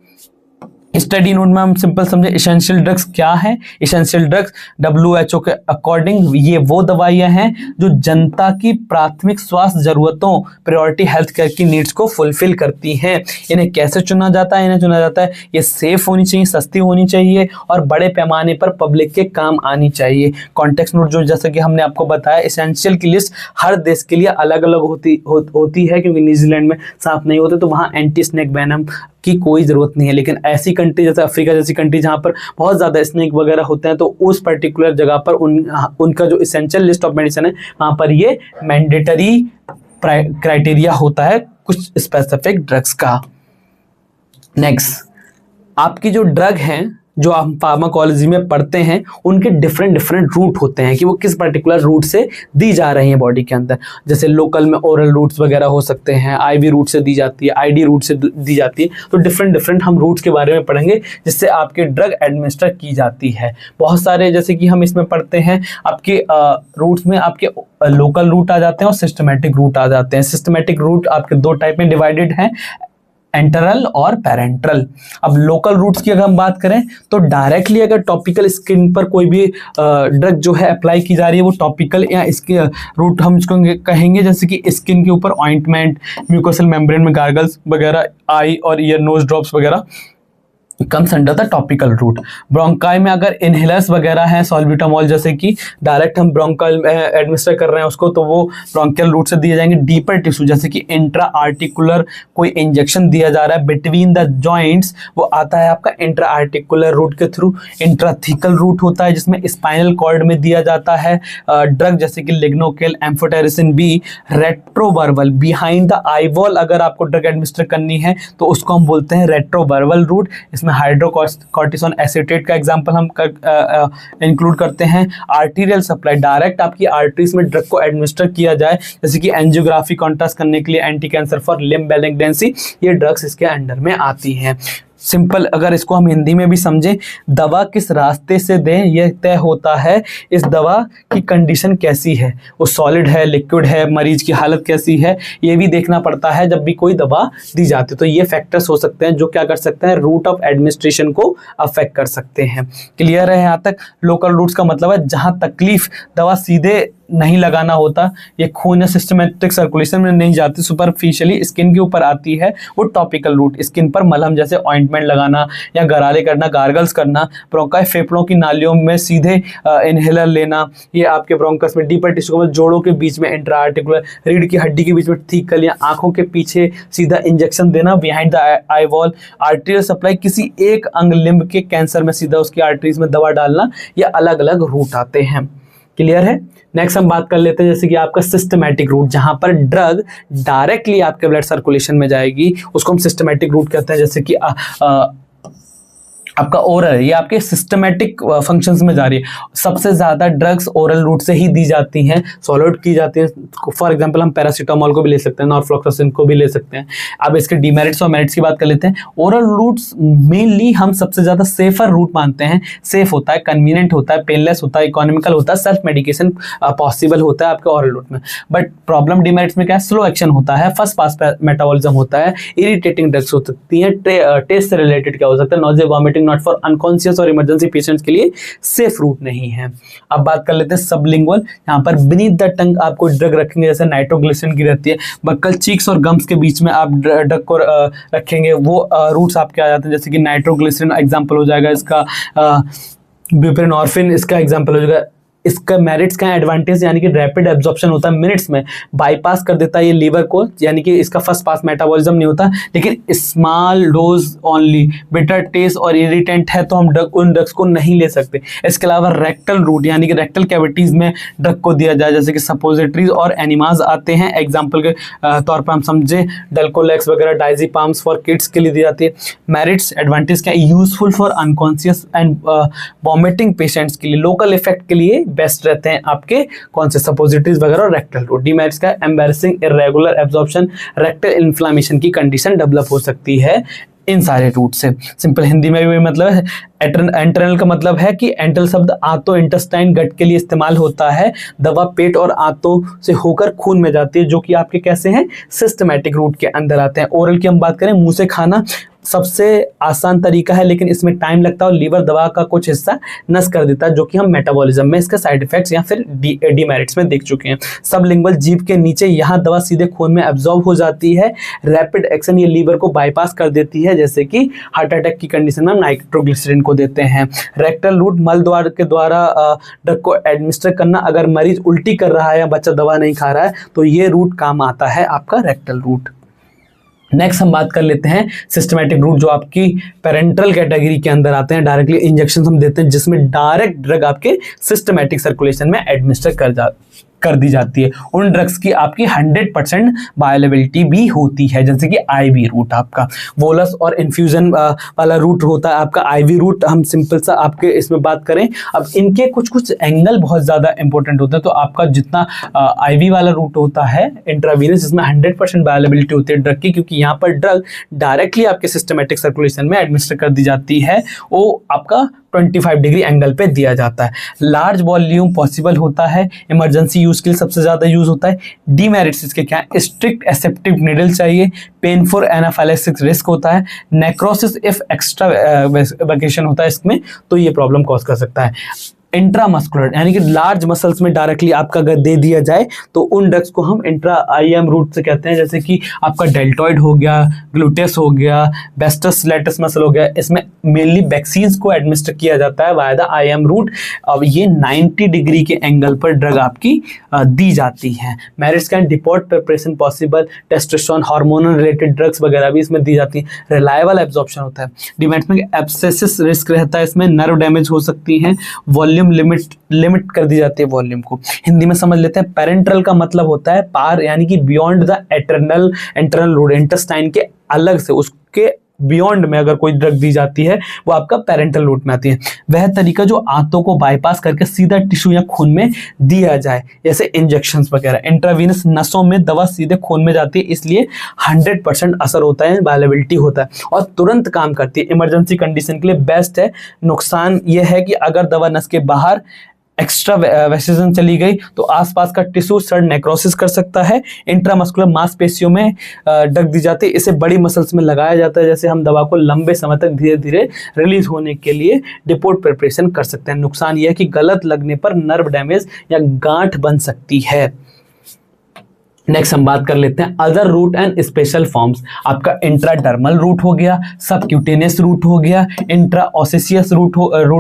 स्टडी नोट में हम सिंपल समझे एसेंशियल ड्रग्स क्या है। एसेंशियल ड्रग्स WHO के अकॉर्डिंग ये वो दवाइयां हैं जो जनता की प्राथमिक स्वास्थ्य जरूरतों, प्रायोरिटी हेल्थ केयर की नीड्स को फुलफिल करती हैं। इन्हें कैसे चुना जाता है? इन्हें चुना जाता है, ये सेफ होनी चाहिए, सस्ती होनी चाहिए और बड़े पैमाने पर पब्लिक के काम आनी चाहिए। कॉन्टेक्स्ट नोट जो जैसा कि हमने आपको बताया, एसेंशियल की लिस्ट हर देश के लिए अलग अलग होती है, क्योंकि न्यूजीलैंड में सांप नहीं होते तो वहाँ एंटी स्नेक वेनम की कोई जरूरत नहीं है। लेकिन ऐसी कंट्री जैसे अफ्रीका जैसी कंट्री जहां पर बहुत ज्यादा स्नेक वगैरह होते हैं तो उस पर्टिकुलर जगह पर उनका जो एसेंशियल लिस्ट ऑफ मेडिसिन है वहां पर ये मैंडेटरी क्राइटेरिया होता है कुछ स्पेसिफिक ड्रग्स का। नेक्स्ट, आपकी जो ड्रग हैं जो आप फार्माकोलॉजी में पढ़ते हैं उनके डिफरेंट रूट होते हैं कि वो किस पर्टिकुलर रूट से दी जा रही हैं बॉडी के अंदर। जैसे लोकल में ओरल रूट्स वगैरह हो सकते हैं, IV रूट से दी जाती है, ID रूट से दी जाती है। तो डिफरेंट हम रूट्स के बारे में पढ़ेंगे जिससे आपके ड्रग एडमिनिस्टर की जाती है। बहुत सारे जैसे कि हम इसमें पढ़ते हैं आपके रूट्स में आपके लोकल रूट आ जाते हैं और सिस्टमेटिक रूट आ जाते हैं। सिस्टमेटिक रूट आपके दो टाइप में डिवाइडेड हैं, एंटरल और पेरेंट्रल। अब लोकल रूट्स की अगर हम बात करें तो डायरेक्टली अगर टॉपिकल स्किन पर कोई भी ड्रग जो है अप्लाई की जा रही है वो टॉपिकल या इसके रूट हम इसको कहेंगे, जैसे कि स्किन के ऊपर ऑइंटमेंट, म्यूकोसल मेम्ब्रेन में गार्गल्स वगैरह, आई और ईयर नोज ड्रॉप्स वगैरह comes under the topical route. Bronchi में अगर इनहेलर्स वगैरह हैं, सॉल्ब्यूटामॉल जैसे कि डायरेक्ट हम ब्रोंकल एडमिनिस्टर कर रहे हैं उसको, तो वो ब्रोंकियल रूट से दिए जाएंगे। डीपर टिश्यू जैसे कि इंट्रा आर्टिकुलर कोई इंजेक्शन दिया जा रहा है बिटवीन द जॉइंट्स, वो आता है आपका इंट्रा आर्टिकुलर रूट के थ्रू। इंट्राथिकल रूट होता है जिसमें स्पाइनल कॉर्ड में दिया जाता है ड्रग, जैसे कि lignocaine, amphotericin B। Retrobulbar behind the eye wall अगर आपको ड्रग एडमिनिस्टर करनी है तो उसको हम बोलते हैं रेट्रोवर्बल रूट। हाइड्रोकॉर्टिसोन एसीटेट का एग्जांपल हम इंक्लूड करते हैं। आर्टीरियल सप्लाई, डायरेक्ट आपकी आर्टरीज में ड्रग को एडमिनिस्टर किया जाए, जैसे कि एंजियोग्राफी कॉन्ट्रास्ट करने के लिए anti cancer for limb malignancy, ये ड्रग्स इसके अंडर में आती हैं। सिंपल अगर इसको हम हिंदी में भी समझें, दवा किस रास्ते से दें यह तय होता है इस दवा की कंडीशन कैसी है, वो सॉलिड है, लिक्विड है, मरीज की हालत कैसी है, ये भी देखना पड़ता है जब भी कोई दवा दी जाती है। तो ये फैक्टर्स हो सकते हैं जो क्या कर सकते हैं, रूट ऑफ एडमिनिस्ट्रेशन को अफेक्ट कर सकते हैं। क्लियर है यहाँ तक? लोकल रूट्स का मतलब है जहां तकलीफ दवा सीधे नहीं लगाना होता, ये खून या सिस्टमेटिक सर्कुलेशन में नहीं जाती, सुपरफिशियली स्किन के ऊपर आती है, वो टॉपिकल रूट, स्किन पर मलहम जैसे ऑइंटमेंट लगाना या गरारे करना, गार्गल्स करना। ब्रोंकाई फेफड़ों की नालियों में सीधे इनहेलर लेना, ये आपके ब्रोंकस में डीपर टिश्यू में जोड़ों के बीच में इंट्रा आर्टिकुलर रीढ़ की हड्डी के बीच में थीकल या आंखों के पीछे सीधा इंजेक्शन देना behind the eye wall. Arterial supply, किसी एक अंग लिम्ब के कैंसर में सीधा उसकी आर्टरीज में दवा डालना, ये अलग अलग रूट आते हैं। क्लियर है? नेक्स्ट हम बात कर लेते हैं जैसे कि आपका सिस्टमैटिक रूट, जहां पर ड्रग डायरेक्टली आपके ब्लड सर्कुलेशन में जाएगी, उसको हम सिस्टमैटिक रूट कहते हैं। जैसे कि आपका ओरल, ये आपके सिस्टमैटिक फंक्शंस में जा रही है। सबसे ज़्यादा ड्रग्स ओरल रूट से ही दी जाती हैं, सॉलिड की जाती हैं। फॉर एग्जांपल हम पैरासीटामोल को भी ले सकते हैं, नॉरफ्लॉक्सासिन को भी ले सकते हैं। अब इसके डीमेरिट्स और मेरिट्स की बात कर लेते हैं। ओरल रूट्स मेनली हम सबसे ज़्यादा सेफर रूट मानते हैं। सेफ होता है, कन्वीनियंट होता है, पेनलेस होता है, इकोनॉमिकल होता है, सेल्फ मेडिकेशन पॉसिबल होता है आपके ओरल रूट में। बट प्रॉब्लम डीमेरिट्स में क्या है, स्लो एक्शन होता है, फर्स्ट पास मेटाबॉलिज्म होता है, इरिटेटिंग ड्रग्स हो सकती हैं, टेस्ट से रिलेटेड क्या हो सकता है, nausea, vomiting, not for unconscious और इमरजेंसी पेशेंट्स के लिए सेफ रूट नहीं है। अब बात कर लेते हैं सबलिंगुअल, यहाँ पर बीनीथ द टंग आपको ड्रग रखेंगे, जैसे नाइट्रोग्लिसरीन की रहती है। बक्कल, चीक्स और गम्स के बीच में आप ड्रग को रखेंगे, वो रूट्स आपके आ जाते हैं। जैसे कि नाइट्रोग्लिसरीन एग्जाम्पल हो जाएगा इसका, ब्यूप्रेनॉर्फिन इसका एग्जाम्पल हो जाएगा। इसका मेरिट्स का एडवांटेज यानी कि रैपिड एब्जॉर्प्शन होता है, मिनट्स में बाईपास कर देता है ये लीवर को, यानी कि इसका फर्स्ट पास मेटाबॉलिज्म नहीं होता। लेकिन small dose only, bitter taste और इरिटेंट है तो हम उन ड्रग्स को नहीं ले सकते। इसके अलावा रेक्टल रूट यानी कि रेक्टल कैविटीज में ड्रग को दिया जाए, जैसे कि सपोजिटरीज और एनिमाज आते हैं। एग्जाम्पल के तौर पर हम समझे डेल्कोलेक्स वगैरह, डाइजीपाम्स फॉर किड्स के लिए दी जाती है। मेरिट्स एडवांटेज क्या, useful for unconscious and vomiting patients के लिए, लोकल इफेक्ट के लिए बेस्ट रहते हैं आपके कौन से, सपोजिटरीज वगैरह और रेक्टल रूट। डीमेरिट्स का embarrassing irregular absorption, rectal inflammation की कंडीशन डेवलप हो सकती है इन सारे रूट से। सिंपल हिंदी में भी मतलब है, एंटरनल का मतलब है कि एंटरल शब्द आंतों इंटेस्टाइन गट के लिए इस्तेमाल होता है। दवा पेट और आंतों से होकर खून में जाती है, जो कि आपके कैसे हैं, सिस्टमैटिक रूट के अंदर आते हैं। ओरल की हम बात करें, मुंह से खाना सबसे आसान तरीका है, लेकिन इसमें टाइम लगता है और लीवर दवा का कुछ हिस्सा नष्ट कर देता है, जो कि हम मेटाबॉलिज्म में इसके साइड इफेक्ट्स या फिर डीमेरिट्स में देख चुके हैं। सबलिंगुअल, जीभ के नीचे, यहाँ दवा सीधे खून में एब्जॉर्ब हो जाती है। रैपिड एक्शन, ये लीवर को बाईपास कर देती है, जैसे कि हार्ट अटैक की कंडीशन में नाइट्रोग्लिसरीन को देते हैं। रेक्टल रूट, मल द्वार के द्वारा ड्रग को एडमिनिस्टर करना। अगर मरीज उल्टी कर रहा है या बच्चा दवा नहीं खा रहा है तो ये रूट काम आता है आपका रेक्टल रूट। नेक्स्ट हम बात कर लेते हैं सिस्टमैटिक रूट, जो आपकी पेरेंट्रल कैटेगरी के अंदर आते हैं। डायरेक्टली इंजेक्शन हम देते हैं, जिसमें डायरेक्ट ड्रग आपके सिस्टमैटिक सर्कुलेशन में एडमिनिस्टर कर दी जाती है। उन ड्रग्स की आपकी 100% बायोअवेलेबिलिटी भी होती है, जैसे कि आईवी रूट आपका, वोलस और इन्फ्यूजन वाला रूट होता है आपका आईवी रूट। हम सिंपल सा आपके इसमें बात करें, अब इनके कुछ कुछ एंगल बहुत ज़्यादा इंपॉर्टेंट होते हैं। तो आपका जितना आईवी वाला रूट होता है इंट्रावीनस, जिसमें 100% बायोअवेलेबिलिटी होती है ड्रग की, क्योंकि यहाँ पर ड्रग डायरेक्टली आपके सिस्टमैटिक सर्कुलेशन में एडमिनिस्टर कर दी जाती है, वो आपका 25 डिग्री एंगल पे दिया जाता है। लार्ज वॉल्यूम पॉसिबल होता है, इमरजेंसी यूज के लिए सबसे ज़्यादा यूज होता है। डीमेरिट्स इसके क्या है, स्ट्रिक्ट एसेप्टिव नीडल चाहिए, पेनफुल एनाफाइलेक्सिस रिस्क होता है, नेक्रोसिस इफ एक्स्ट्रा वेकेशन होता है इसमें, तो ये प्रॉब्लम कॉज कर सकता है। इंट्रामस्कुलर यानी कि लार्ज मसल्स में डायरेक्टली आपका अगर दे दिया जाए तो उन ड्रग्स को हम इंट्रा आईएम रूट से कहते हैं, जैसे कि आपका डेल्टॉइड हो गया, ग्लूटेस हो गया, बेस्टस लेटस मसल हो गया। इसमें मेनली वैक्सीन्स को एडमिनिस्टर किया जाता है वाया द आईएम रूट। अब ये 90 डिग्री के एंगल पर ड्रग आपकी दी जाती है। Merits can deport preparation possible, testosterone hormonal related drugs वगैरह भी इसमें दी जाती है। रिलायबल एब्जॉर्प्शन होता है। डिमेरिट्स में एब्सेसिस रिस्क रहता है, इसमें नर्व डैमेज हो सकती है, वॉल्यूम लिमिट कर दी जाती है वॉल्यूम को। हिंदी में समझ लेते हैं, पेरेंट्रल का मतलब होता है पार, यानी कि बियॉन्ड द एंटरनल रूट, इंटेस्टाइन के अलग से, उसके बियॉन्ड में अगर कोई ड्रग दी जाती है वो आपका पेरेंटल रूट में आती है। वह तरीका जो आंतों को बाईपास करके सीधा टिश्यू या खून में दिया जाए, जैसे इंजेक्शंस वगैरह। इंट्रावीनस नसों में दवा सीधे खून में जाती है, इसलिए 100% असर होता है, बायोअवेलेबिलिटी होता है और तुरंत काम करती है। इमरजेंसी कंडीशन के लिए बेस्ट है। नुकसान यह है कि अगर दवा नस के बाहर एक्स्ट्रा वेसिजन चली गई तो आसपास का टिश्यू सड़ नेक्रोसिस कर सकता है। इंट्रामस्कुलर मांसपेशियों में ड्रग दी जाती है, इसे बड़ी मसल्स में लगाया जाता है, जैसे हम दवा को लंबे समय तक धीरे धीरे रिलीज होने के लिए डिपोर्ट प्रिपरेशन कर सकते हैं। नुकसान यह है कि गलत लगने पर नर्व डैमेज या गांठ बन सकती है। नेक्स्ट हम बात कर लेते हैं other route and special forms. आपका इंट्राडर्मल रूट हो गया, सबक्यूटेनियस रूट हो गया, इंट्राओसेसियस रूट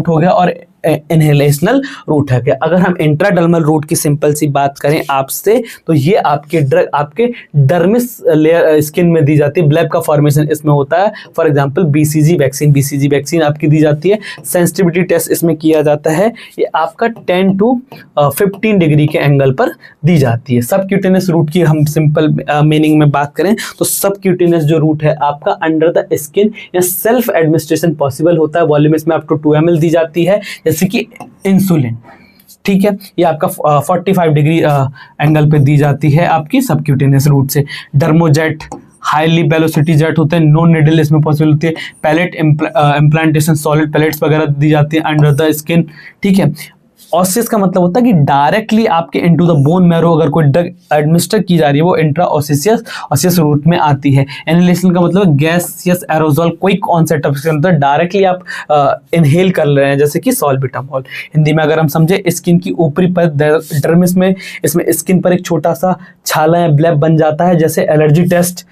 हो गया और इनहेलेशनल रूट है। क्या अगर हम इंट्राडर्मल रूट की सिंपल सी बात करें आपसे, तो ये आपके ड्रग आपके डर्मिस लेयर स्किन में दी जाती है। ब्लेब का फॉर्मेशन इसमें होता है। फॉर एग्जांपल बीसीजी वैक्सीन आपकी दी जाती है। सेंसिटिविटी टेस्ट इसमें किया जाता है। ये आपका 10 to 15 डिग्री के एंगल पर दी जाती है। सबक्यूटेनियस रूट की हम सिंपल मीनिंग में बात करें तो सबक्यूटेनियस जो रूट है आपका अंडर द स्किन या सेल्फ एडमिनिस्ट्रेशन पॉसिबल होता है। वॉल्यूम इसमें अप टू 2 ml दी जाती है, जैसे कि इंसुलिन। ठीक है, ये आपका 45 डिग्री एंगल पे दी जाती है आपकी सबक्यूटेनियस रूट से। डर्मोजेट, हाईली वेलोसिटी जेट होते हैं, नो निडल इसमें पॉसिबल होती है। पैलेट इम्प्लांटेशन, सॉलिड पैलेट्स वगैरह दी जाती है अंडर द स्किन। ठीक है, ऑसियस का मतलब होता है कि डायरेक्टली आपके इनटू द बोन मैरो अगर कोई ड्रग एडमिनिस्टर की जा रही है वो इंट्राओसेसियस रूट में आती है। इनहेलेशन का मतलब gaseous aerosol quick onset of action, directly आप इनहेल कर रहे हैं, जैसे कि सॉल्बिटामोल। हिंदी में अगर हम समझे, स्किन की ऊपरी परत डर्मिस में इसमें स्किन पर एक छोटा सा छाला या ब्लैब बन जाता है, जैसे एलर्जी टेस्ट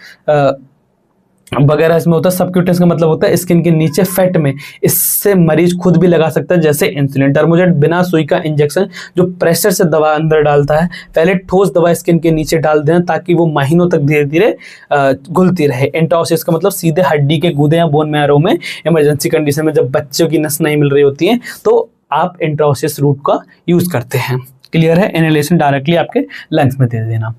वगैरह इसमें होता है। सबक्यूटेनियस का मतलब होता है स्किन के नीचे फैट में, इससे मरीज खुद भी लगा सकता है, जैसे इंसुलिन। डर्मोजेट बिना सुई का इंजेक्शन जो प्रेशर से दवा अंदर डालता है। पहले ठोस दवा स्किन के नीचे डाल दें ताकि वो महीनों तक धीरे धीरे घुलती रहे। इंट्राओसेसियस का मतलब सीधे हड्डी के गूदे या बोन मैरो में इमरजेंसी कंडीशन में जब बच्चों की नस नहीं मिल रही होती है तो आप इंट्राओसेसियस रूट का यूज करते हैं। क्लियर है? इनहेलेशन डायरेक्टली आपके लंग्स में दे देना।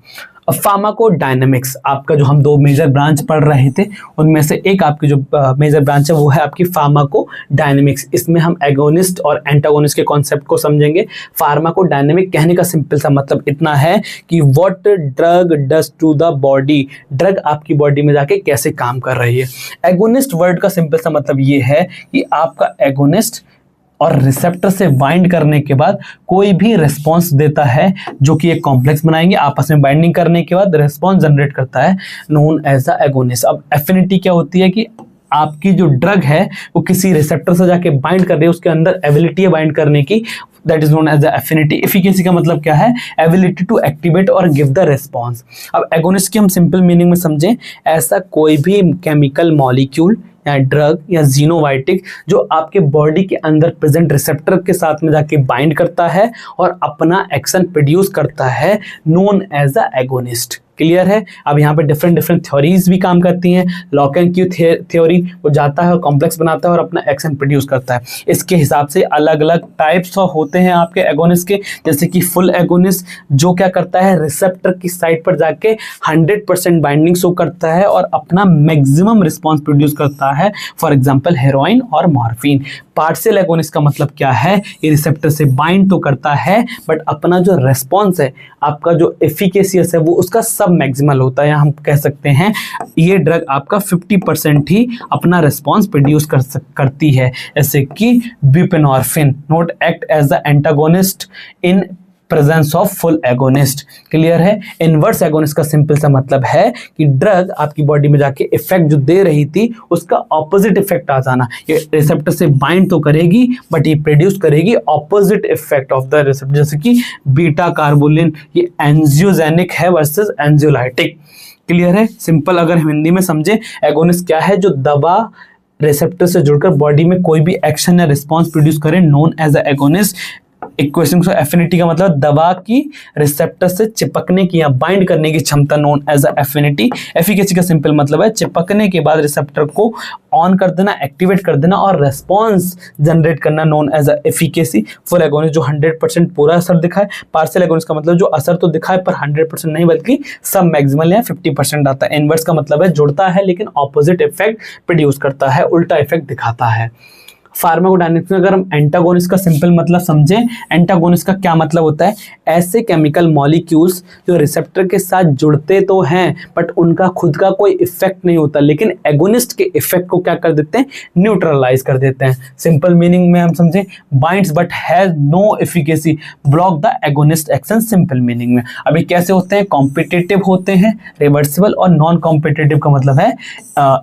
अब फार्माकोडायनेमिक्स, आपका जो हम 2 मेजर ब्रांच पढ़ रहे थे उनमें से एक आपकी जो मेजर ब्रांच है वो है आपकी फार्माकोडायनेमिक्स। इसमें हम एगोनिस्ट और एंटागोनिस्ट के कॉन्सेप्ट को समझेंगे। फार्माकोडायनेमिक कहने का सिंपल सा मतलब इतना है कि what drug does to the body, drug आपकी बॉडी में जाके कैसे काम कर रही है। एगोनिस्ट वर्ड का सिंपल सा मतलब ये है कि आपका एगोनिस्ट और रिसेप्टर से बाइंड करने के बाद कोई भी रिस्पॉन्स देता है, जो कि एक कॉम्प्लेक्स बनाएंगे, आपस में बाइंडिंग करने के बाद रिस्पॉन्स जनरेट करता है, नोन एज द एगोनिस्ट। अब एफिनिटी क्या होती है कि आपकी जो ड्रग है वो किसी रिसेप्टर से जाके बाइंड कर रही है, उसके अंदर एबिलिटी है बाइंड करने की, that is known as the affinity. Efficacy का मतलब क्या है? एबिलिटी टू एक्टिवेट और गिव द रिस्पॉन्स। अब एगोनिस्ट की हम सिंपल मीनिंग में समझें, ऐसा कोई भी केमिकल मॉलिक्यूल या ड्रग या जीनोवाइटिक जो आपके बॉडी के अंदर प्रेजेंट रिसेप्टर के साथ में जाके बाइंड करता है और अपना एक्शन प्रोड्यूस करता है, known as the agonist. Clear है? अब यहाँ पे डिफरेंट थ्योरीज भी काम करती हैं। लॉक एंड क्यू थ्योरी, वो जाता है और कॉम्प्लेक्स बनाता है और अपना एक्शन प्रोड्यूस करता है। इसके हिसाब से अलग अलग टाइप्स होते हैं आपके एगोनिस्ट के, जैसे कि फुल एगोनिस्ट जो क्या करता है, रिसेप्टर की साइड पर जाके 100% बाइंडिंग शो करता है और अपना मैक्सिमम रिस्पॉन्स प्रोड्यूस करता है, फॉर एग्जाम्पल हेरोइन और मॉर्फिन। पार्शियल एगोनिस्ट का मतलब क्या है? ये रिसेप्टर से बाइंड तो करता है बट अपना जो रेस्पॉन्स है, आपका जो एफिकेसियस है, वो उसका सब मैक्सिमल होता है। हम कह सकते हैं ये ड्रग आपका 50% ही अपना रिस्पॉन्स प्रोड्यूस करती है, जैसे कि buprenorphine not act as the antagonist in presence of full agonist. Clear है? इनवर्स एगोनिस्ट का सिंपल सा मतलब है कि ड्रग आपकी बॉडी में जाके इफेक्ट जो दे रही थी उसका ऑपोजिट इफेक्ट आ जाना। ये रिसेप्टर से बाइंड तो करेगी बट ये प्रोड्यूस करेगी opposite effect of the receptor, जैसे कि बीटा कार्बोलिन, ये एंजियोजेनिक है वर्सेस एंजियोलाइटिक। क्लियर है? सिंपल अगर हिंदी में समझे, एगोनिस्ट क्या है? जो दवा रिसेप्टर से जुड़कर बॉडी में कोई भी एक्शन या रिस्पॉन्स प्रोड्यूस करे, known as a agonist. Equation को एफिनिटी का मतलब दवा की रिसेप्टर से चिपकने की या बाइंड करने की क्षमता known as a affinity. Efficacy का सिंपल मतलब है चिपकने के बाद रिसेप्टर को ऑन कर देना, एक्टिवेट कर देना और रेस्पॉन्स जनरेट करना, known as a efficacy. Full agonist जो 100% पूरा असर दिखाए, पार्शियल एगोनिस्ट का मतलब जो असर तो दिखाए पर 100% नहीं बल्कि सब मैक्सिमल या 50% आता है। इनवर्स का मतलब है जुड़ता है लेकिन ऑपोजिट इफेक्ट प्रोड्यूस करता है, उल्टा इफेक्ट दिखाता है। फार्माकोडायनेमिक्स में अगर हम एंटागोनिस्ट का सिंपल मतलब समझें, एंटागोनिस्ट का क्या मतलब होता है, ऐसे केमिकल मॉलिक्यूल्स जो रिसेप्टर के साथ जुड़ते तो हैं बट उनका खुद का कोई इफेक्ट नहीं होता, लेकिन एगोनिस्ट के इफेक्ट को क्या कर देते हैं, न्यूट्रलाइज कर देते हैं। सिंपल मीनिंग में हम समझें, binds but has no efficacy, block the agonist action. Simple meaning में अभी कैसे होते हैं, कॉम्पिटिटिव होते हैं, रिवर्सिबल, और नॉन कॉम्पिटिटिव का मतलब है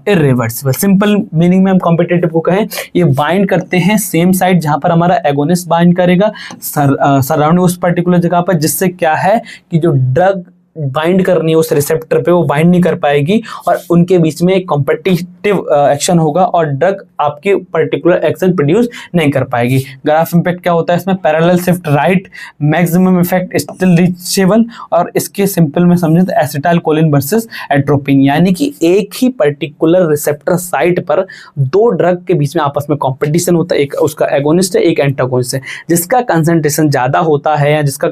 इररिवर्सिबल। सिंपल मीनिंग में हम कॉम्पिटिटिव को कहें, ये बाइंड करते हैं सेम साइड जहां पर हमारा एगोनिस्ट बाइंड करेगा सराउंडिंग उस पर्टिकुलर जगह पर, जिससे क्या है कि जो ड्रग बाइंड करनी है उस रिसेप्टर पे वो बाइंड नहीं कर पाएगी और उनके बीच में एक कॉम्पिटिटिव एक्शन होगा और ड्रग आपकी पर्टिकुलर एक्शन प्रोड्यूस नहीं कर पाएगी। ग्राफ इंपैक्ट क्या होता है इसमें, parallel shift right, maximum effect still reachable, और इसके सिंपल में समझे तो एसिटाइल कोलिन वर्सेस एट्रोपिन, यानी कि एक ही पर्टिकुलर रिसेप्टर साइट पर दो ड्रग के बीच में आपस में कॉम्पिटिशन होता है, एक उसका एगोनिस्ट है एक एंटागोनिस्ट है। जिसका कंसंट्रेशन ज्यादा होता है या जिसका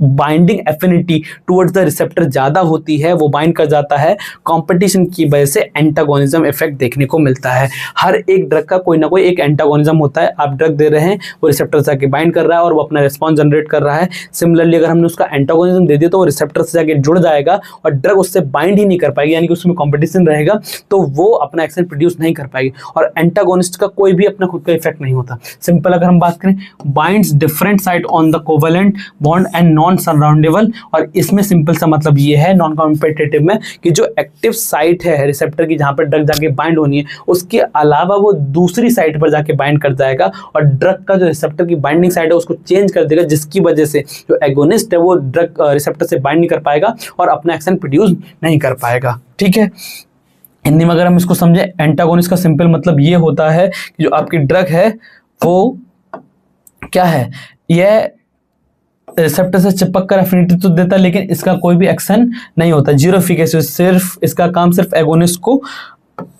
binding affinity towards the receptor ज्यादा होती है वो बाइंड कर जाता है। कंपटीशन की वजह से एंटागोनिज्म इफेक्ट देखने को मिलता है। हर एक ड्रग का कोई ना कोई एक एंटागोनिज्म होता है। आप ड्रग दे रहे हैं, वो रिसेप्टर से जाके बाइंड कर रहा है और वो अपना रिस्पॉन्स जनरेट कर रहा है। सिमिलरली अगर हमने उसका एंटागोनिज्म दे दिया तो वो रिसेप्टर से जाके जुड़ जाएगा और ड्रग उससे बाइंड ही नहीं कर पाएगी, यानी कि उसमें कॉम्पिटिशन रहेगा तो वो अपना एक्शन प्रोड्यूस नहीं कर पाएगी। और एंटागोनिस्ट का कोई भी अपना खुद का इफेक्ट नहीं होता। सिंपल अगर हम बात करें, binds different side on the covalent bond and non surmountable, और इसमें सिंपल सा मतलब ये है नॉन कॉम्पिटिटिव में कि जो एक्टिव साइट है रिसेप्टर की जहां पर ड्रग जाके बाइंड होनी है, उसके अलावा वो दूसरी साइट पर जाके बाइंड कर जाएगा और ड्रग का जो रिसेप्टर की बाइंडिंग साइट है उसको चेंज कर देगा, जिसकी वजह से जो एगोनिस्ट है वो ड्रग रिसेप्टर से बाइंड नहीं कर पाएगा और अपना एक्शन प्रोड्यूस नहीं कर पाएगा। ठीक है, हिंदी में अगर हम इसको समझे, एंटागोनिस्ट का सिंपल मतलब ये होता है कि जो आपकी ड्रग है वो क्या है, यह रिसेप्टर से चिपक कर एफिनिटी तो देता है लेकिन इसका कोई भी एक्शन नहीं होता, जीरो एफिकेसी। सिर्फ इसका काम सिर्फ एगोनिस्ट को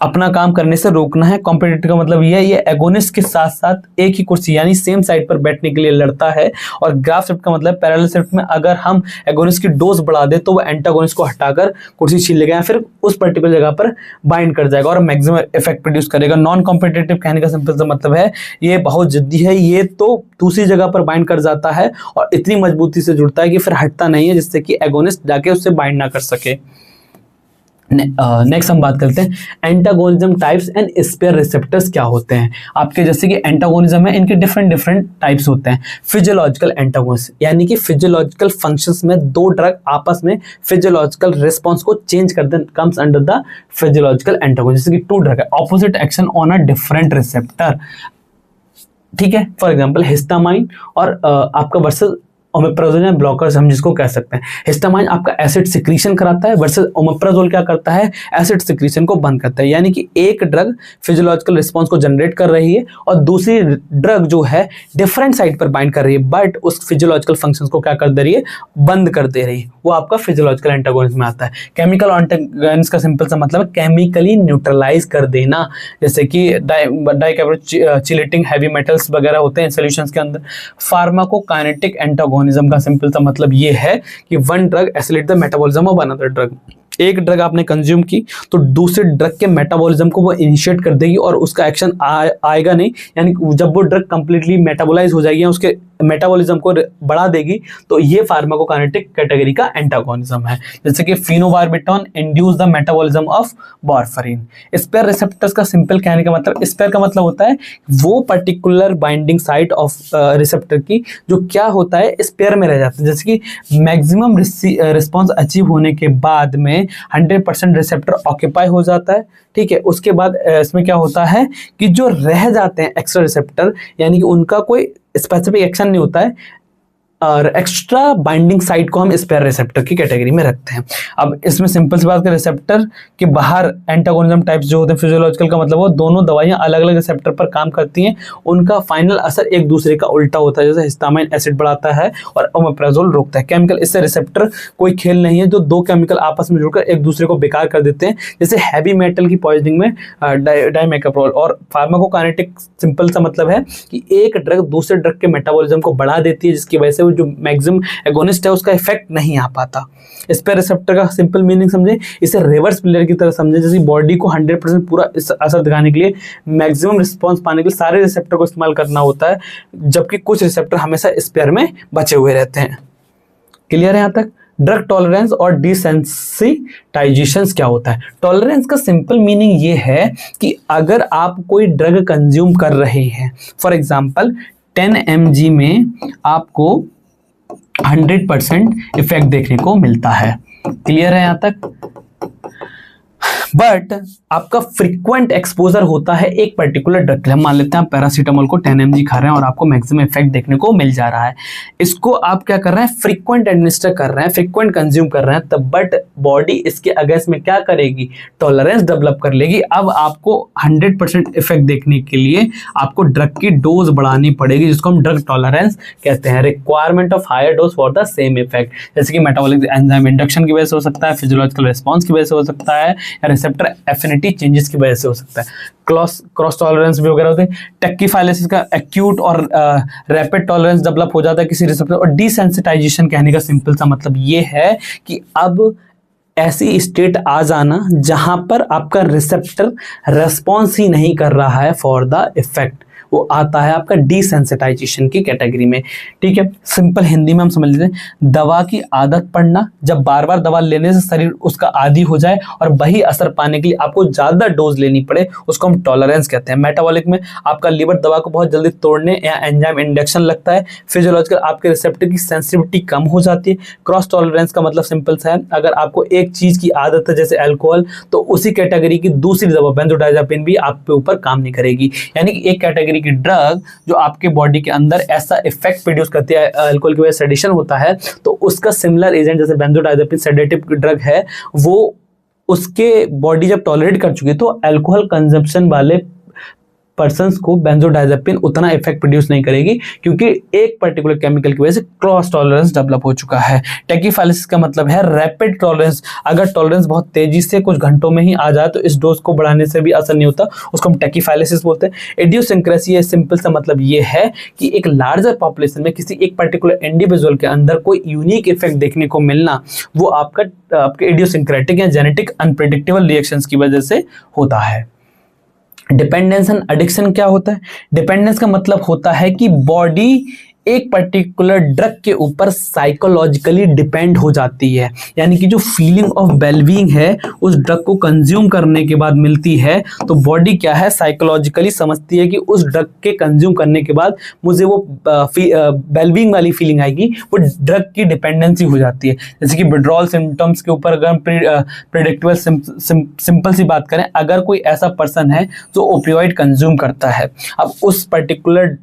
अपना काम करने से रोकना है। कॉम्पिटिटिव का मतलब ये एगोनिस्ट के साथ साथ एक ही कुर्सी यानी सेम साइड पर बैठने के लिए लड़ता है। और ग्राफ शिफ्ट का मतलब पैरेलल शिफ्ट में अगर हम एगोनिस्ट की डोज बढ़ा दे तो वो एंटागोनिस्ट को हटाकर कुर्सी छीन लेगा या फिर उस पर्टिकुलर जगह पर बाइंड कर जाएगा और मैक्सिमम इफेक्ट प्रोड्यूस करेगा। नॉन कॉम्पिटिटिव कहने का सिंपल सा मतलब है ये बहुत जिद्दी है, ये तो दूसरी जगह पर बाइंड कर जाता है और इतनी मजबूती से जुड़ता है कि फिर हटता नहीं है, जिससे कि एगोनिस्ट जाके उससे बाइंड ना कर सके। नेक्स्ट हम बात करते हैं antagonism types and spare receptors क्या होते हैं। आपके जैसे कि एंटागोनिज्म है, इनके डिफरेंट टाइप्स होते हैं। फिजियोलॉजिकल एंटागोनिस्ट यानी कि फिजियोलॉजिकल फंक्शंस में दो ड्रग आपस में फिजियोलॉजिकल रिस्पॉन्स को चेंज कर दे, comes under the physiological antagonist. जैसे कि टू ड्रग है, opposite action on a different receptor. ठीक है, फॉर एग्जाम्पल हिस्टामाइन और आपका वर्सेस ओमेप्राजोल ब्लॉकर्स हम जिसको कह सकते हैं। हिस्टामाइन आपका एसिड सिक्रीशन कराता है वर्सेस ओमेप्राजोल क्या करता है, एसिड सिक्रीशन को बंद करता है। यानी कि एक ड्रग फिजियोलॉजिकल रिस्पांस को जनरेट कर रही है और दूसरी ड्रग जो है डिफरेंट साइड पर बाइंड कर रही है बट उस फिजियोलॉजिकल फंक्शंस को क्या कर दे रही है, बंद कर दे रही है। वो आपका फिजियोलॉजिकल एंटागोनिज्म में आता है। केमिकल एंटागोनिस्ट का सिंपल सा मतलब है केमिकली न्यूट्रलाइज कर देना, जैसे कि डाइकार्बोचिलेटिंग हैवी मेटल्स वगैरह होते हैं सॉल्यूशंस के अंदर। फार्माकोकाइनेटिक एंटागोनिज्म का सिंपल सा मतलब ये है कि one drug oscillate the metabolism of another drug. एक ड्रग आपने कंज्यूम की तो दूसरे ड्रग के मेटाबॉलिज्म को वो इनिशिएट कर देगी और उसका एक्शन आएगा नहीं, यानी जब वो ड्रग कंप्लीटली मेटाबोलाइज हो जाएगी या उसके मेटाबॉलिज्म को बढ़ा देगी तो ये फार्माकोकाइनेटिक कैटेगरी का एंटागोनिज्म है। जैसे कि phenobarbitone induce the metabolism of warfarin. Spare receptors का सिंपल कहने का मतलब, स्पेयर का मतलब होता है वो particular binding site of receptor की जो क्या होता है स्पेयर में रह जाता है। जैसे कि मैक्सिमम रिस्पॉन्स अचीव होने के बाद में 100% रिसेप्टर ऑक्यूपाई हो जाता है। ठीक है, उसके बाद इसमें क्या होता है कि जो रह जाते हैं एक्स्ट्रा रिसेप्टर यानी कि उनका कोई स्पेसिफिक एक्शन नहीं होता है, और एक्स्ट्रा बाइंडिंग साइट को हम स्पेयर रिसेप्टर की कैटेगरी में रखते हैं। अब इसमें सिंपल सी बात करें, रिसेप्टर के बाहर एंटागोनिज्म टाइप्स जो होते हैं फिजियोलॉजिकल का मतलब वो दोनों दवाइयां अलग अलग रिसेप्टर पर काम करती हैं, उनका फाइनल असर एक दूसरे का उल्टा होता है। जैसे हिस्टामाइन एसिड बढ़ाता है और ओमेप्राजोल रोकता है। केमिकल इससे रिसेप्टर कोई खेल नहीं है जो दो केमिकल आपस में जुड़कर एक दूसरे को बेकार कर देते हैं, जैसे हैवी मेटल की पॉइजनिंग में डाइमेकाप्रोल। और फार्माकोकाइनेटिक सिंपल सा मतलब है कि एक ड्रग दूसरे ड्रग के मेटाबॉलिज्म को बढ़ा देती है, जिसकी वजह से वो जो मैक्सिमम एगोनिस्ट है उसका इफेक्ट नहीं आ पाता। स्पेयर रिसेप्टर का सिंपल मीनिंग समझे, इसे रिवर्स प्लेयर की तरह समझे, जैसे बॉडी को 100% पूरा असर दिखाने के लिए, मैक्सिमम रिस्पॉन्स पाने के लिए सारे रिसेप्टर को इस्तेमाल करना होता है, जबकि कुछ रिसेप्टर हमेशा स्पेयर में बचे हुए रहते हैं। क्लियर है यहाँ तक? ड्रग टॉलरेंस और डिसेंसिटाइजेशन क्या होता है? टॉलरेंस का सिंपल मीनिंग ये है कि अगर आप कोई ड्रग कंज्यूम कर रहे हैं, फॉर एग्जांपल 10 mg में आपको 100% इफेक्ट देखने को मिलता है। क्लियर है यहां तक? बट आपका फ्रीक्वेंट एक्सपोजर होता है एक पर्टिकुलर ड्रग के लिए। हम मान लेते हैं आप पैरासीटामोल को 10 mg खा रहे हैं और आपको मैक्सिमम इफेक्ट देखने को मिल जा रहा है। इसको आप क्या कर रहे हैं? फ्रीक्वेंट एडमिनिस्टर कर रहे हैं, फ्रीक्वेंट कंज्यूम कर रहे हैं, तब बट बॉडी इसके अगेंस्ट में क्या करेगी? टॉलरेंस डेवलप कर लेगी। अब आपको 100% इफेक्ट देखने के लिए आपको ड्रग की डोज बढ़ानी पड़ेगी, जिसको हम ड्रग टॉलरेंस कहते हैं। Requirement of higher dose for the same effect, जैसे कि मेटाबॉलिक एंजाइम इंडक्शन की वजह से हो सकता है, फिजियोलॉजिकल रिस्पॉन्स की वजह से हो सकता है, या रिसेप्टर एफिनिटी चेंजेस की वजह से हो सकता है। क्रॉस टॉलरेंस भी वगैरह होते हैं। टैक्कीफाइलेसिस का एक्यूट और रैपिड टॉलरेंस डेवलप हो जाता है किसी रिसेप्टर। और डिसेंसिटाइजेशन कहने का सिंपल सा मतलब ये है कि अब ऐसी स्टेट आ जाना जहां पर आपका रिसेप्टर रेस्पॉन्स ही नहीं कर रहा है फॉर द इफेक्ट, वो आता है आपका डिसेंसिटाइजेशन की कैटेगरी में। ठीक है, सिंपल हिंदी में हम समझ लेते हैं, दवा की आदत पड़ना, जब बार बार दवा लेने से शरीर उसका आदी हो जाए और वही असर पाने के लिए आपको ज्यादा डोज लेनी पड़े, उसको हम टॉलरेंस कहते हैं। मेटाबॉलिक में आपका लिवर दवा को बहुत जल्दी तोड़ने या एंजाइम इंडक्शन लगता है। फिजियोलॉजिकल आपके रिसेप्टर की सेंसिटिविटी कम हो जाती है। क्रॉस टॉलरेंस का मतलब सिंपल सा है, अगर आपको एक चीज की आदत है जैसे अल्कोहल, तो उसी कैटेगरी की दूसरी दवा बेंजोडाइजापिन भी आपके ऊपर काम नहीं करेगी। यानी कि एक कैटेगरी की ड्रग जो आपके बॉडी के अंदर ऐसा इफेक्ट प्रोड्यूस करती है, अल्कोहल की वजह से सेडेशन होता है, तो उसका सिमिलर एजेंट जैसे बेंजोडाइजापिन सेडेटिव ड्रग है, वो उसके बॉडी जब टॉलरेट कर चुकी है, तो अल्कोहल कंजप्शन वाले पर्सन्स को बेंजोडाइजापिन उतना इफेक्ट प्रोड्यूस नहीं करेगी, क्योंकि एक पर्टिकुलर केमिकल की वजह से क्रॉस टॉलरेंस डेवलप हो चुका है। टैक्कीफाइलेसिस का मतलब है रैपिड टॉलरेंस। अगर टॉलरेंस बहुत तेजी से कुछ घंटों में ही आ जाए तो इस डोज को बढ़ाने से भी असर नहीं होता, उसको हम टैक्कीफाइलेसिस बोलते हैं। इडियोसिंक्रेसी सिंपल सा मतलब ये है कि एक लार्जर पॉपुलेशन में किसी एक पर्टिकुलर इंडिविजुअल के अंदर कोई यूनिक इफेक्ट देखने को मिलना, वो आपके इडियोसिंक्रेटिक या जेनेटिक अनप्रेडिक्टेबल रिएक्शंस की वजह से होता है। डिपेंडेंस एंड एडिक्शन क्या होता है? डिपेंडेंस का मतलब होता है कि बॉडी एक पर्टिकुलर ड्रग के ऊपर साइकोलॉजिकली डिपेंड हो जाती है, यानी कि जो फीलिंग ऑफ वेलबींग है उस ड्रग को कंज्यूम करने के बाद मिलती है, तो बॉडी क्या है, साइकोलॉजिकली समझती है कि उस ड्रग के कंज्यूम करने के बाद मुझे वो वेलबींग वाली फीलिंग आएगी, वो ड्रग की डिपेंडेंसी हो जाती है। जैसे कि विड्रॉल सिम्टम्स के ऊपर अगर हम प्रेडिक्टेबल सिंपल सी बात करें, अगर कोई ऐसा पर्सन है जो ओपियोइड कंज्यूम करता है, अब उस पर्टिकुलर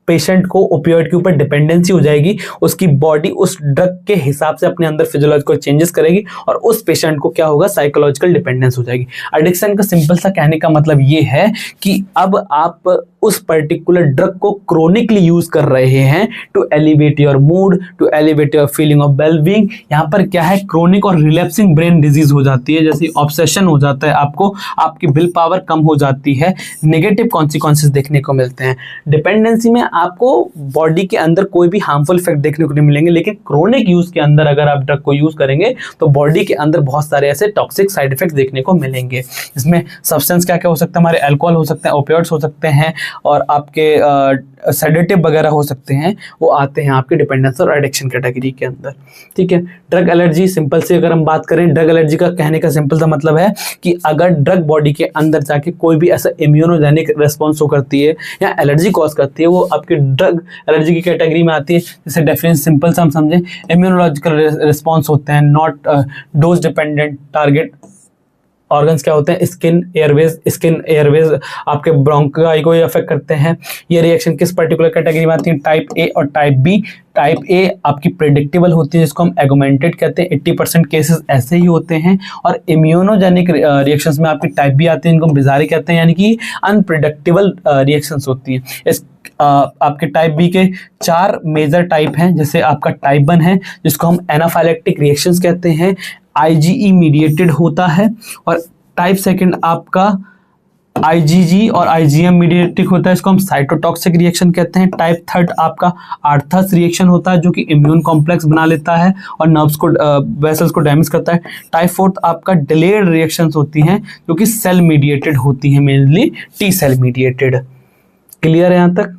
पेशेंट को ओपियोइड के ऊपर डिपेंडेंसी हो जाएगी, उसकी बॉडी उस ड्रग के हिसाब से अपने अंदर फिजियोलॉजिकल चेंजेस करेगी और उस पेशेंट को क्या होगा, साइकोलॉजिकल डिपेंडेंस हो जाएगी। एडिक्शन का सिंपल सा कहने का मतलब ये है कि अब आप उस पर्टिकुलर ड्रग को क्रोनिकली यूज कर रहे हैं to elevate your mood, to elevate your feeling of wellbeing. यहाँ पर क्या है, क्रोनिक और रिलैप्सिंग ब्रेन डिजीज हो जाती है, जैसे ऑब्सेशन हो जाता है आपको, आपकी विल पावर कम हो जाती है, नेगेटिव कॉन्सिक्वेंसेस देखने को मिलते हैं। डिपेंडेंसी में आपको बॉडी के अंदर कोई भी हार्मफुल इफेक्ट देखने को नहीं मिलेंगे, लेकिन क्रोनिक यूज के अंदर अगर आप ड्रग को यूज करेंगे तो बॉडी के अंदर बहुत सारे ऐसे टॉक्सिक साइड इफेक्ट्स देखने को मिलेंगे। इसमें सब्सटेंस क्या क्या हो सकता है, हमारे अल्कोहल हो सकते हैं, ओपियोइड्स हो सकते हैं, और आपके सेडेटिव वगैरह हो सकते हैं, वो आते हैं आपके डिपेंडेंस और एडिक्शन कैटेगरी के अंदर। ठीक है, ड्रग एलर्जी सिंपल से अगर हम बात करें, ड्रग एलर्जी का कहने का सिंपल सा मतलब है कि अगर ड्रग बॉडी के अंदर जाके कोई भी ऐसा इम्यूनोजेनिक रिस्पॉन्स शो करती है या एलर्जी कॉज करती है, वो आपके ड्रग एलर्जी की कैटेगरी में आती है। जैसे डेफिनेशन सिंपल सा हम समझें, इम्यूनोलॉजिकल रिस्पॉन्स होते हैं, not dose dependent, target organs क्या होते हैं, स्किन एयरवेज आपके ब्रोंकाई को अफेक्ट करते हैं। ये रिएक्शन किस पर्टिकुलर कैटेगरी में आती है, टाइप ए और टाइप बी। टाइप ए आपकी प्रेडिक्टेबल होती है, जिसको हम एगुमेंटेड कहते हैं, 80% केसेस ऐसे ही होते हैं। और इम्यूनोजेनिक रिएक्शंस में आपकी टाइप बी आती है, इनको बिजारी कहते हैं, यानी कि अनप्रिडिक्टेबल रिएक्शंस होती हैं। इस आपके टाइप बी के 4 मेजर टाइप हैं, जैसे आपका टाइप 1 है जिसको हम एनाफाइलेक्टिक रिएक्शंस कहते हैं, IgE मीडिएटेड होता है। और टाइप 2 आपका IgG और IgM मीडिएटेड होता है, इसको हम साइटोटॉक्सिक रिएक्शन कहते हैं। टाइप 3 आपका आर्थस रिएक्शन होता है, जो कि इम्यून कॉम्प्लेक्स बना लेता है और नर्व्स को वेसल्स को डैमेज करता है। टाइप 4 आपका डिलेड रिएक्शंस होती हैं, जो कि सेल मीडिएटेड होती हैं, mainly T cell mediated. Clear है यहाँ तक?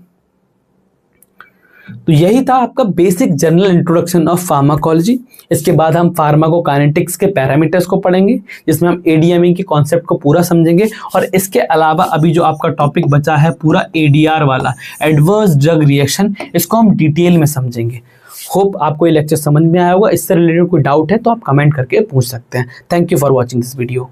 तो यही था आपका basic general introduction of pharmacology. इसके बाद हम फार्माकोकाइनेटिक्स के पैरामीटर्स को पढ़ेंगे, जिसमें हम एडीएमई के कॉन्सेप्ट को पूरा समझेंगे। और इसके अलावा अभी जो आपका टॉपिक बचा है पूरा एडीआर वाला, एडवर्स ड्रग रिएक्शन, इसको हम डिटेल में समझेंगे। होप आपको ये लेक्चर समझ में आया होगा। इससे रिलेटेड कोई डाउट है तो आप कमेंट करके पूछ सकते हैं। Thank you for watching this video.